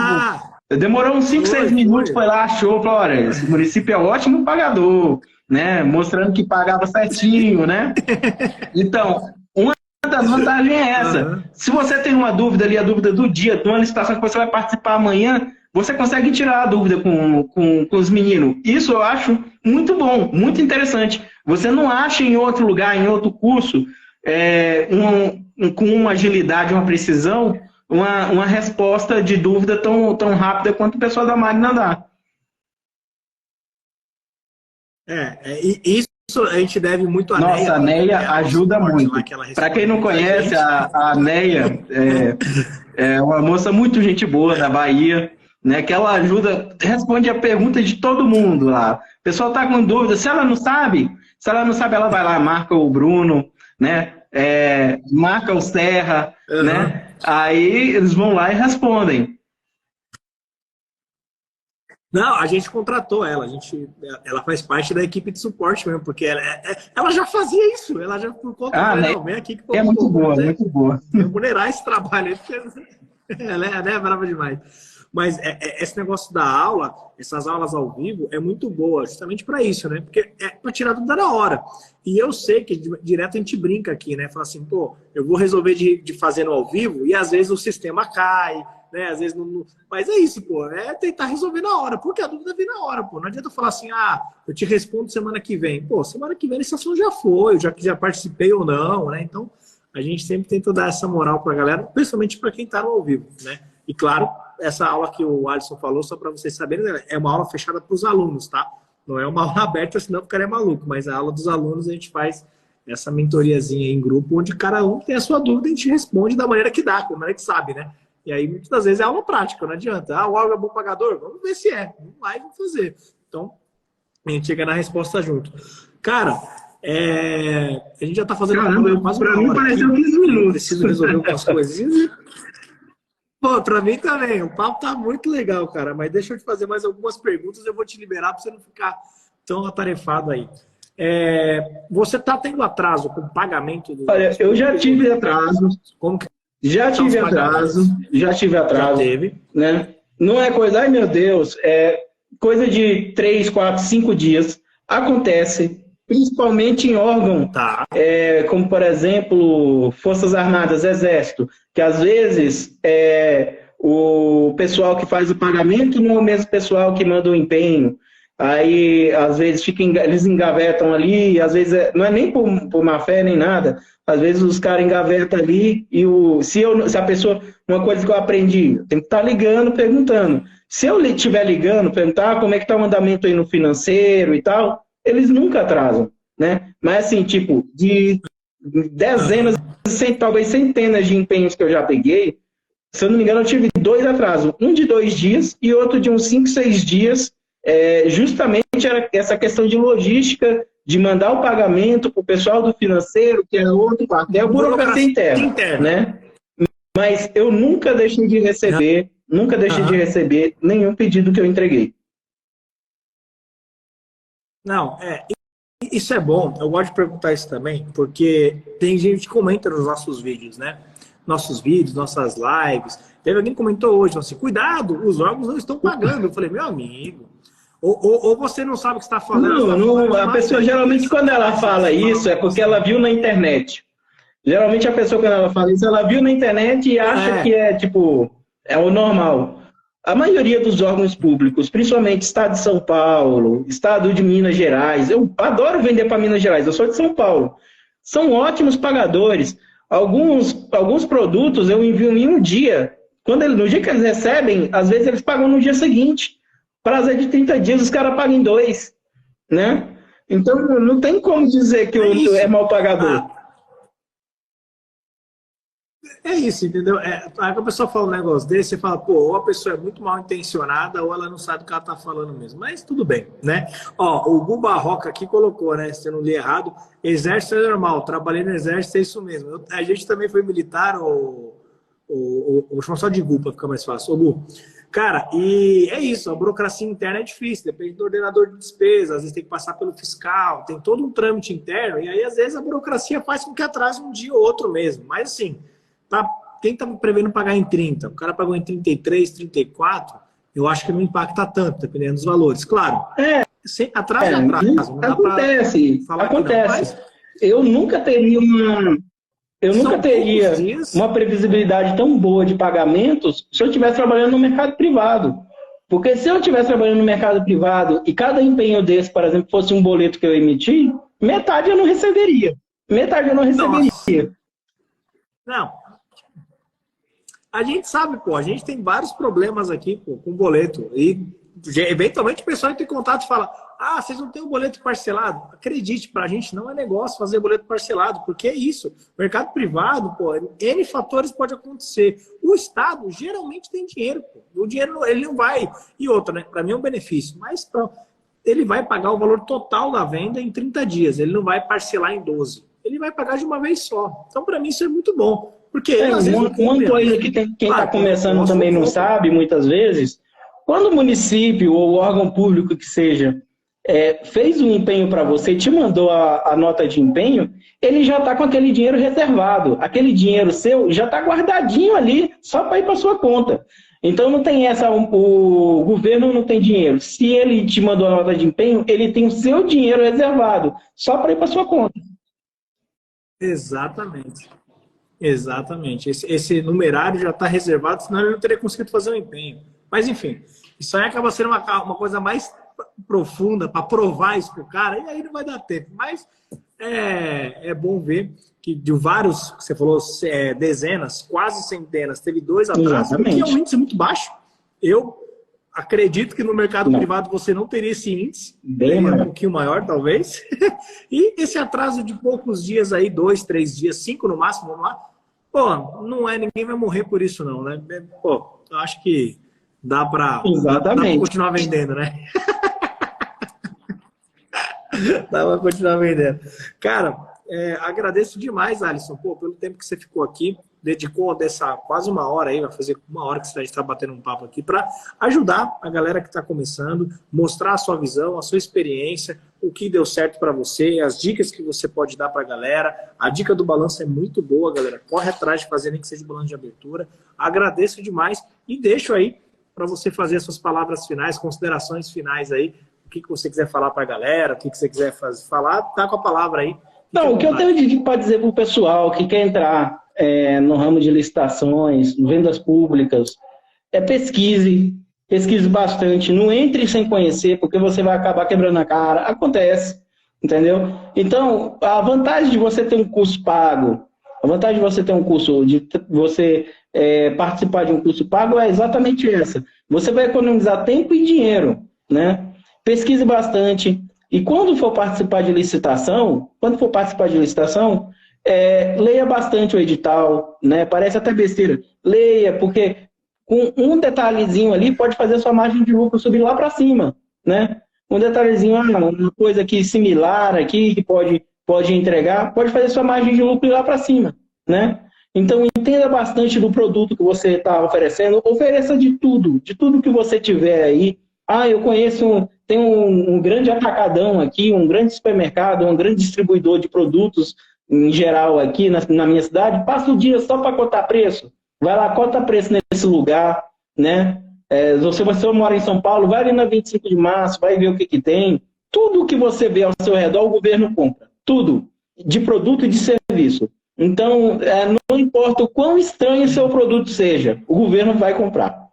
demorou uns 5, 6 minutos, foi lá, achou, falou, olha, esse município é ótimo pagador, né? Mostrando que pagava certinho, né? Então, uma das vantagens é essa. Se você tem uma dúvida ali, a dúvida do dia, de uma licitação que você vai participar amanhã, você consegue tirar a dúvida com os meninos. Isso eu acho muito bom, muito interessante. Você não acha em outro lugar, em outro curso, com uma agilidade, uma precisão, uma resposta de dúvida tão rápida quanto o pessoal da Magna dá. Isso a gente deve muito à Neia. Nossa, a Neia ajuda muito. Para quem não conhece, a Neia é uma moça muito gente boa da Bahia, né? Que ela responde a pergunta de todo mundo lá. O pessoal tá com dúvida, se ela não sabe, ela vai lá, marca o Bruno, né? Marca o Serra, né? Aí eles vão lá e respondem. Não, a gente contratou ela, ela faz parte da equipe de suporte mesmo, porque ela já fazia isso, ela já por conta vem aqui que muito boa, muito boa. Remunerar esse trabalho aí, porque ela é brava demais. Mas esse negócio da aula, essas aulas ao vivo, é muito boa, justamente para isso, né? Porque é para tirar dúvida na hora. E eu sei que direto a gente brinca aqui, né? Fala assim, pô, eu vou resolver de fazer no ao vivo e às vezes o sistema cai, né? Às vezes não. Mas é isso, pô, é tentar resolver na hora, porque a dúvida vem na hora, pô. Não adianta falar assim, eu te respondo semana que vem. Pô, semana que vem a licitação já foi, eu já participei ou não, né? Então, a gente sempre tenta dar essa moral pra galera, principalmente para quem tá no ao vivo, né? E claro, essa aula que o Alisson falou, só para vocês saberem, é uma aula fechada para os alunos, tá? Não é uma aula aberta, senão ficaria maluco, mas a aula dos alunos a gente faz essa mentoriazinha em grupo, onde cada um tem a sua dúvida e a gente responde da maneira que dá, da maneira que sabe, né? E aí, muitas das vezes, é aula prática, não adianta. O algo é bom pagador? Vamos ver se é. Vamos lá e vamos fazer. Então, a gente chega na resposta junto. Cara, a gente já tá fazendo... Para mim, pareceu 15 minutos. Preciso resolver algumas coisinhas. Pô, pra mim também. O papo tá muito legal, cara. Mas deixa eu te fazer mais algumas perguntas. Eu vou te liberar pra você não ficar tão atarefado aí. Você tá tendo atraso com o pagamento? Olha, eu já tive atraso. Como que... Já tive atraso. Já teve. Né? Não é coisa... Ai, meu Deus. É coisa de 3, 4, 5 dias. Acontece. Principalmente em órgão, como, por exemplo, Forças Armadas, Exército, que às vezes o pessoal que faz o pagamento não é o mesmo pessoal que manda o empenho. Aí, às vezes, eles engavetam ali, às vezes, não é nem por má fé nem nada, às vezes os caras engavetam ali e se a pessoa... Uma coisa que eu aprendi, eu tenho que estar ligando, perguntando. Se eu estiver ligando, perguntar como é que está o andamento aí no financeiro e tal, eles nunca atrasam, né? Mas assim, tipo, de dezenas, talvez centenas de empenhos que eu já peguei, se eu não me engano, eu tive 2 atrasos. Um de 2 dias e outro de uns 5, 6 dias. Justamente era essa questão de logística, de mandar o pagamento para o pessoal do financeiro, que é outro quartel, burocracia interna, né? Mas eu nunca deixei de receber, nenhum pedido que eu entreguei. Não, isso é bom. Eu gosto de perguntar isso também, porque tem gente que comenta nos nossos vídeos, né? Nossos vídeos, nossas lives. Teve alguém que comentou hoje, assim, cuidado, os órgãos não estão pagando. Eu falei, meu amigo, ou você não sabe o que está falando. Não, a pessoa geralmente quando ela fala isso é porque ela viu na internet. Geralmente a pessoa quando ela fala isso, ela viu na internet e acha que é o normal. A maioria dos órgãos públicos, principalmente Estado de São Paulo, Estado de Minas Gerais, eu adoro vender para Minas Gerais, eu sou de São Paulo, são ótimos pagadores. Alguns produtos eu envio em um dia. No dia que eles recebem, às vezes eles pagam no dia seguinte. Prazo de 30 dias, os caras pagam em 2, né? Então, não tem como dizer que é mal pagador. É isso, entendeu? Aí a pessoa fala um negócio desse, você fala, pô, ou a pessoa é muito mal intencionada ou ela não sabe o que ela tá falando mesmo. Mas tudo bem, né? Ó, o Gu Barroca aqui colocou, né? Se eu não li errado, exército é normal, trabalhei no exército, é isso mesmo. A gente também foi militar, vou chamar só de Gu para ficar mais fácil. Ô, Gu, cara, e é isso, a burocracia interna é difícil, depende do ordenador de despesa, às vezes tem que passar pelo fiscal, tem todo um trâmite interno, e aí às vezes a burocracia faz com que atrase um dia ou outro mesmo. Mas assim, quem está prevendo pagar em 30, o cara pagou em 33, 34, eu acho que não impacta tanto, dependendo dos valores. Claro, atraso é atraso. Acontece. Eu nunca teria uma previsibilidade tão boa de pagamentos se eu estivesse trabalhando no mercado privado. Porque se eu estivesse trabalhando no mercado privado e cada empenho desse, por exemplo, fosse um boleto que eu emiti, metade eu não receberia. Nossa. Não. A gente sabe, pô, a gente tem vários problemas aqui, pô, com boleto. E eventualmente o pessoal entra em contato e fala: ah, vocês não têm um boleto parcelado? Acredite, pra gente não é negócio fazer boleto parcelado, porque é isso. O mercado privado, pô, N fatores pode acontecer. O Estado geralmente tem dinheiro, pô. O dinheiro ele não vai. E outra, né? Pra mim é um benefício, mas ele vai pagar o valor total da venda em 30 dias. Ele não vai parcelar em 12. Ele vai pagar de uma vez só. Então, pra mim, isso é muito bom. Porque uma coisa que quem está começando também não sabe, muitas vezes, quando o município ou o órgão público que seja fez um empenho para você, te mandou a nota de empenho, ele já está com aquele dinheiro reservado. Aquele dinheiro seu já está guardadinho ali, só para ir para sua conta. Então não tem o governo não tem dinheiro. Se ele te mandou a nota de empenho, ele tem o seu dinheiro reservado, só para ir para sua conta. Exatamente. Exatamente. Esse numerário já está reservado, senão ele não teria conseguido fazer o empenho. Mas, enfim, isso aí acaba sendo uma coisa mais profunda para provar isso para o cara, e aí não vai dar tempo. Mas é bom ver que de vários, que você falou, dezenas, quase centenas, teve 2 atrasos, que é um índice muito baixo. Eu acredito que no mercado privado você não teria esse índice, um pouquinho maior, talvez. E esse atraso de poucos dias aí, 2, 3 dias, 5 no máximo, vamos lá. Pô, ninguém vai morrer por isso não, né? Pô, eu acho que dá para continuar vendendo, né? Dá para continuar vendendo. Cara, agradeço demais, Alisson, pelo tempo que você ficou aqui. Dedicou quase 1 hora aí, vai fazer 1 hora que a gente está batendo um papo aqui, para ajudar a galera que está começando, mostrar a sua visão, a sua experiência, o que deu certo para você, as dicas que você pode dar para a galera. A dica do balanço é muito boa, galera. Corre atrás de fazer, nem que seja balanço de abertura. Agradeço demais e deixo aí para você fazer as suas palavras finais, considerações finais aí, o que você quiser falar para a galera, o que você quiser falar, tá com a palavra aí. Não, o que eu tenho para dizer para o pessoal que quer entrar no ramo de licitações, vendas públicas, pesquise bastante, não entre sem conhecer, porque você vai acabar quebrando a cara, acontece, entendeu? Então, a vantagem de você ter um curso pago, a vantagem de você ter um curso, de você participar de um curso pago é exatamente essa, você vai economizar tempo e dinheiro, né? Pesquise bastante, e quando for participar de licitação, leia bastante o edital, né? Parece até besteira. Leia, porque com um detalhezinho ali pode fazer a sua margem de lucro subir lá para cima, né? Um detalhezinho, uma coisa aqui similar aqui que pode entregar, pode fazer a sua margem de lucro ir lá para cima, né? Então entenda bastante do produto que você está oferecendo, ofereça de tudo que você tiver aí. Eu conheço, tem um grande atacadão aqui, um grande supermercado, um grande distribuidor de produtos em geral aqui na minha cidade, passa o dia só para cotar preço. Vai lá, cota preço nesse lugar, né? Se você mora em São Paulo, vai ali na 25 de março, vai ver o que tem. Tudo que você vê ao seu redor, o governo compra. Tudo. De produto e de serviço. Então, não importa o quão estranho o seu produto seja, o governo vai comprar.